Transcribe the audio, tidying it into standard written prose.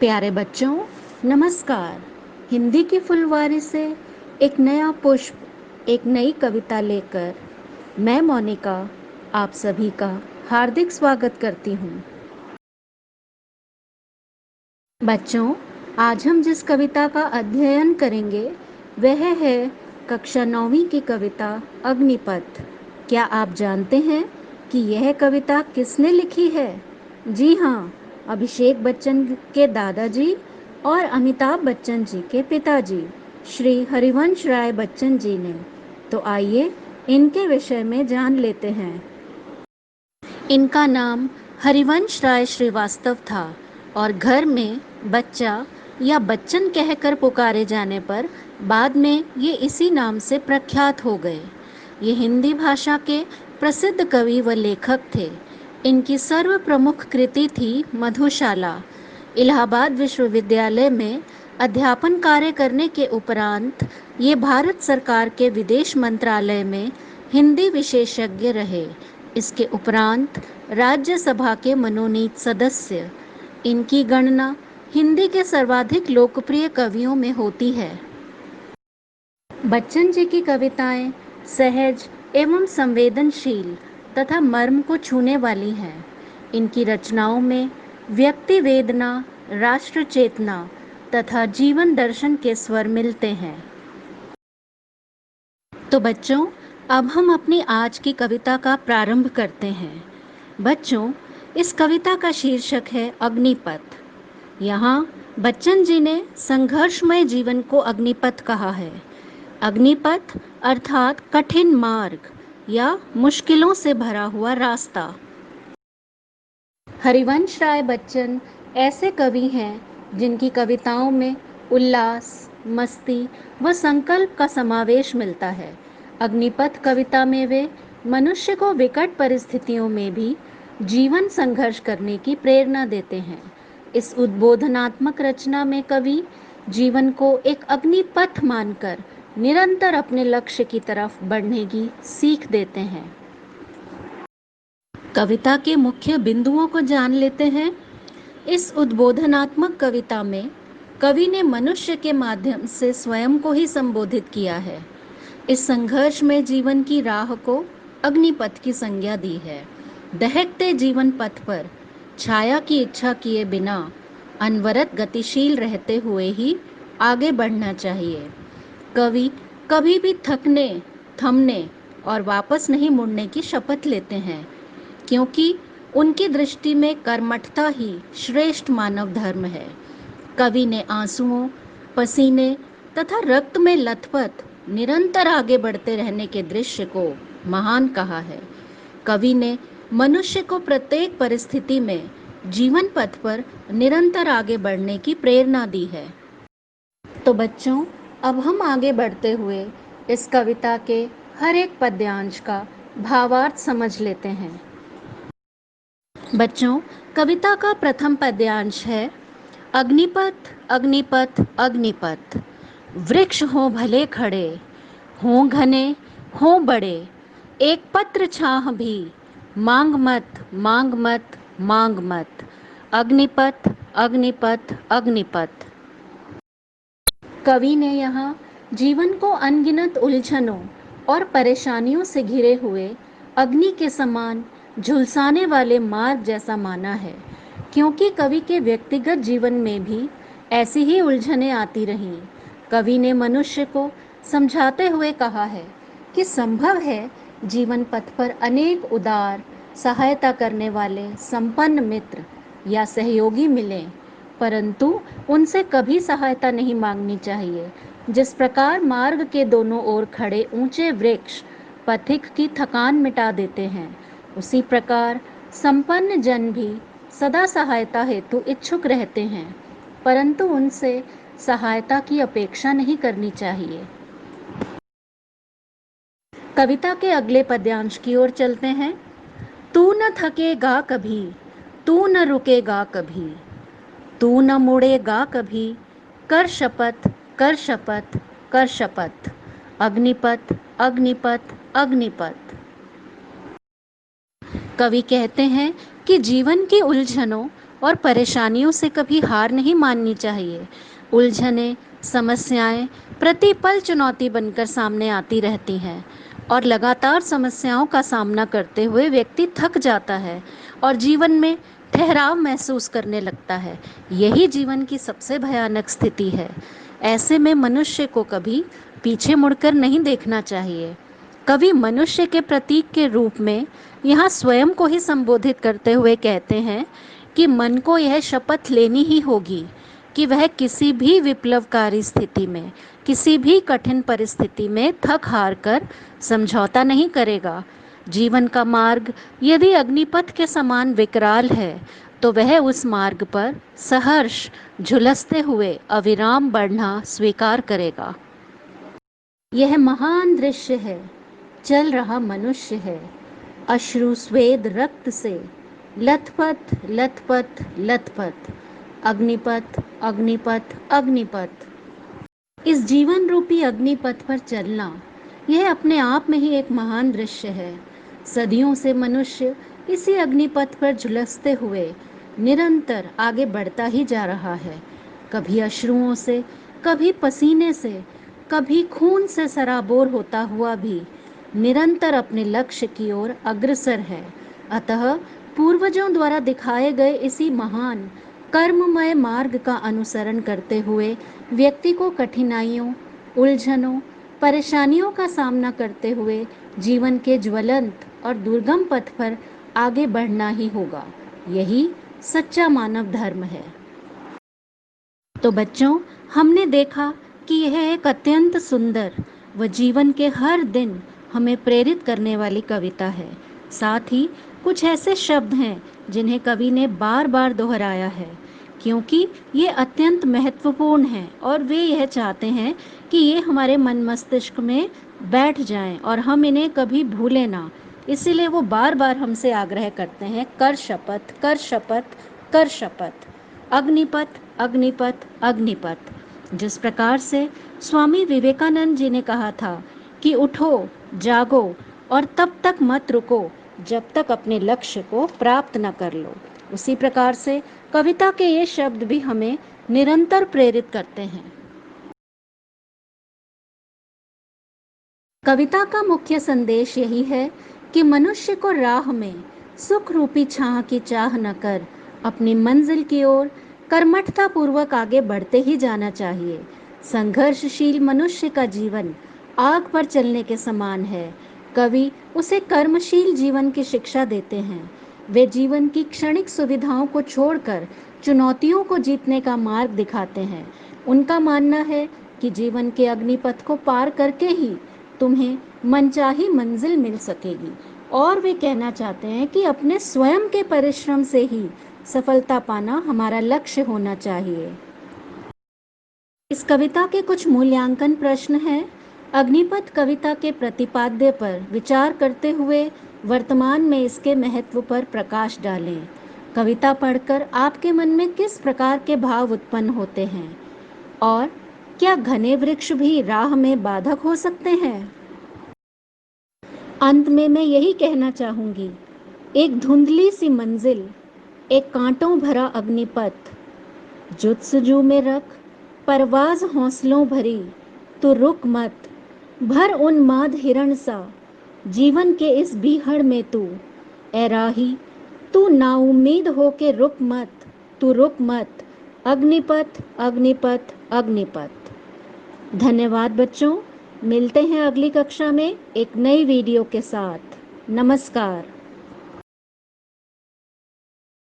प्यारे बच्चों, नमस्कार। हिंदी की फुलवारी से एक नया पुष्प, एक नई कविता लेकर मैं मोनिका आप सभी का हार्दिक स्वागत करती हूँ। बच्चों, आज हम जिस कविता का अध्ययन करेंगे वह है कक्षा 9वीं की कविता अग्निपथ। क्या आप जानते हैं कि यह कविता किसने लिखी है? जी हाँ, अभिषेक बच्चन के दादाजी और अमिताभ बच्चन जी के पिताजी श्री हरिवंश राय बच्चन जी ने। तो आइए इनके विषय में जान लेते हैं। इनका नाम हरिवंश राय श्रीवास्तव था और घर में बच्चा या बच्चन कहकर पुकारे जाने पर बाद में ये इसी नाम से प्रख्यात हो गए। ये हिंदी भाषा के प्रसिद्ध कवि व लेखक थे। इनकी सर्व प्रमुख कृति थी मधुशाला। इलाहाबाद विश्वविद्यालय में अध्यापन कार्य करने के उपरांत ये भारत सरकार के विदेश मंत्रालय में हिंदी विशेषज्ञ रहे। इसके उपरांत राज्यसभा के मनोनीत सदस्य। इनकी गणना हिंदी के सर्वाधिक लोकप्रिय कवियों में होती है। बच्चन जी की कविताएं सहज एवं संवेदनशील तथा मर्म को छूने वाली हैं। इनकी रचनाओं में व्यक्ति वेदना, राष्ट्र चेतना तथा जीवन दर्शन के स्वर मिलते हैं। तो बच्चों, अब हम अपनी आज की कविता का प्रारंभ करते हैं। बच्चों, इस कविता का शीर्षक है अग्निपथ। यहाँ बच्चन जी ने संघर्षमय जीवन को अग्निपथ कहा है। अग्निपथ अर्थात कठिन मार्ग या मुश्किलों से भरा हुआ रास्ता। हरिवंश राय बच्चन ऐसे कवि हैं जिनकी कविताओं में उल्लास, मस्ती व संकल्प का समावेश मिलता है। अग्निपथ कविता में वे मनुष्य को विकट परिस्थितियों में भी जीवन संघर्ष करने की प्रेरणा देते हैं। इस उद्बोधनात्मक रचना में कवि जीवन को एक अग्निपथ मानकर निरंतर अपने लक्ष्य की तरफ बढ़ने की सीख देते हैं। कविता के मुख्य बिंदुओं को जान लेते हैं। इस उद्बोधनात्मक कविता में कवि ने मनुष्य के माध्यम से स्वयं को ही संबोधित किया है। इस संघर्ष में जीवन की राह को अग्निपथ की संज्ञा दी है। दहकते जीवन पथ पर छाया की इच्छा किए बिना अनवरत गतिशील रहते हुए ही आगे बढ़ना चाहिए। कवि कभी भी थकने, थमने और वापस नहीं मुड़ने की शपथ लेते हैं, क्योंकि उनकी दृष्टि में कर्मठता ही श्रेष्ठ मानव धर्म है। कवि ने आंसुओं, पसीने तथा रक्त में लथपथ निरंतर आगे बढ़ते रहने के दृश्य को महान कहा है। कवि ने मनुष्य को प्रत्येक परिस्थिति में जीवन पथ पर निरंतर आगे बढ़ने की प्रेरणा दी है। तो बच्चों, अब हम आगे बढ़ते हुए इस कविता के हर एक पद्यांश का भावार्थ समझ लेते हैं। बच्चों, कविता का प्रथम पद्यांश है अग्निपथ अग्निपथ अग्निपथ। वृक्ष हो भले खड़े, हों घने हों बड़े, एक पत्र छाह भी, मांग मत मांग मत मांग मत। अग्निपथ अग्निपथ अग्निपथ। कवि ने यहाँ जीवन को अनगिनत उलझनों और परेशानियों से घिरे हुए अग्नि के समान झुलसाने वाले मार्ग जैसा माना है, क्योंकि कवि के व्यक्तिगत जीवन में भी ऐसी ही उलझनें आती रहीं। कवि ने मनुष्य को समझाते हुए कहा है कि संभव है जीवन पथ पर अनेक उदार, सहायता करने वाले संपन्न मित्र या सहयोगी मिलें, परंतु उनसे कभी सहायता नहीं मांगनी चाहिए। जिस प्रकार मार्ग के दोनों ओर खड़े ऊंचे वृक्ष पथिक की थकान मिटा देते हैं, उसी प्रकार संपन्न जन भी सदा सहायता हेतु इच्छुक रहते हैं, परंतु उनसे सहायता की अपेक्षा नहीं करनी चाहिए। कविता के अगले पद्यांश की ओर चलते हैं। तू न थकेगा कभी, तू न रुकेगा कभी, तू न मुड़ेगा कभी, कर शपथ कर शपथ कर शपथ। अग्निपथ अग्निपथ अग्निपथ। कवि कहते हैं कि जीवन की उलझनों और परेशानियों से कभी हार नहीं माननी चाहिए। उलझनें, समस्याएं प्रतिपल चुनौती बनकर सामने आती रहती हैं और लगातार समस्याओं का सामना करते हुए व्यक्ति थक जाता है और जीवन में ठहराव महसूस करने लगता है। यही जीवन की सबसे भयानक स्थिति है। ऐसे में मनुष्य को कभी पीछे मुड़कर नहीं देखना चाहिए। कवि मनुष्य के प्रतीक के रूप में यहाँ स्वयं को ही संबोधित करते हुए कहते हैं कि मन को यह शपथ लेनी ही होगी कि वह किसी भी विप्लवकारी स्थिति में, किसी भी कठिन परिस्थिति में थक हार कर समझौता नहीं करेगा। जीवन का मार्ग यदि अग्निपथ के समान विकराल है तो वह उस मार्ग पर सहर्ष झुलसते हुए अविराम बढ़ना स्वीकार करेगा। यह महान दृश्य है, चल रहा मनुष्य है, अश्रु स्वेद रक्त से लथपथ लथपथ लथपथ, अग्निपथ अग्निपथ अग्निपथ। इस जीवन रूपी अग्निपथ पर चलना यह अपने आप में ही एक महान दृश्य है। सदियों से मनुष्य इसी अग्निपथ पर झुलसते हुए निरंतर आगे बढ़ता ही जा रहा है। कभी अश्रुओं से, कभी पसीने से, कभी खून से सराबोर होता हुआ भी निरंतर अपने लक्ष्य की ओर अग्रसर है। अतः पूर्वजों द्वारा दिखाए गए इसी महान कर्ममय मार्ग का अनुसरण करते हुए व्यक्ति को कठिनाइयों, उलझनों, परेशानियों का सामना करते हुए जीवन के ज्वलंत और दुर्गम पथ पर आगे बढ़ना ही होगा। यही सच्चा मानव धर्म है। तो बच्चों, हमने देखा कि यह एक अत्यंत सुंदर व जीवन के हर दिन हमें प्रेरित करने वाली कविता है। साथ ही कुछ ऐसे शब्द हैं जिन्हें कवि ने बार बार दोहराया है, क्योंकि ये अत्यंत महत्वपूर्ण हैं और वे यह चाहते हैं कि ये हमारे मन मस्तिष्क में बैठ जाएं और हम इन्हें कभी भूलें ना। इसीलिए वो बार बार हमसे आग्रह करते हैं, कर शपथ, कर शपथ, कर शपथ, अग्निपथ अग्निपथ अग्निपथ। जिस प्रकार से स्वामी विवेकानंद जी ने कहा था कि उठो, जागो और तब तक मत रुको जब तक अपने लक्ष्य को प्राप्त न कर लो, उसी प्रकार से कविता के ये शब्द भी हमें निरंतर प्रेरित करते हैं। कविता का मुख्य संदेश यही है कि मनुष्य को राह में सुख रूपी छाह की चाह न कर अपनी मंजिल की ओर कर्मठता पूर्वक आगे बढ़ते ही जाना चाहिए। संघर्षशील मनुष्य का जीवन आग पर चलने के समान है। कवि उसे कर्मशील जीवन की शिक्षा देते हैं। वे जीवन की क्षणिक सुविधाओं को छोड़कर चुनौतियों को जीतने का मार्ग दिखाते हैं। उनका मानना है कि जीवन के अग्निपथ को पार करके ही तुम्हें मनचाही मंजिल मिल सकेगी, और वे कहना चाहते हैं कि अपने स्वयं के परिश्रम से ही सफलता पाना हमारा लक्ष्य होना चाहिए। इस कविता के कुछ मूल्यांकन प्रश्न हैं। अग्निपथ कविता के प्रतिपाद्य पर विचार करते हुए वर्तमान में इसके महत्व पर प्रकाश डालें। कविता पढ़कर आपके मन में किस प्रकार के भाव उत्पन्न होते हैं, और क्या घने वृक्ष भी राह में बाधक हो सकते हैं? अंत में मैं यही कहना चाहूंगी, एक धुंधली सी मंजिल, एक कांटों भरा अग्निपथ, जुत्सजू में रख परवाज हौसलों भरी, तो रुक मत, भर उन्माद हिरण सा जीवन के इस बीहड़ में तू, ए राही तू नाउम्मीद हो के रुक मत, तू रुक मत, अग्निपथ अग्निपथ अग्निपथ। धन्यवाद बच्चों, मिलते हैं अगली कक्षा में एक नई वीडियो के साथ। नमस्कार।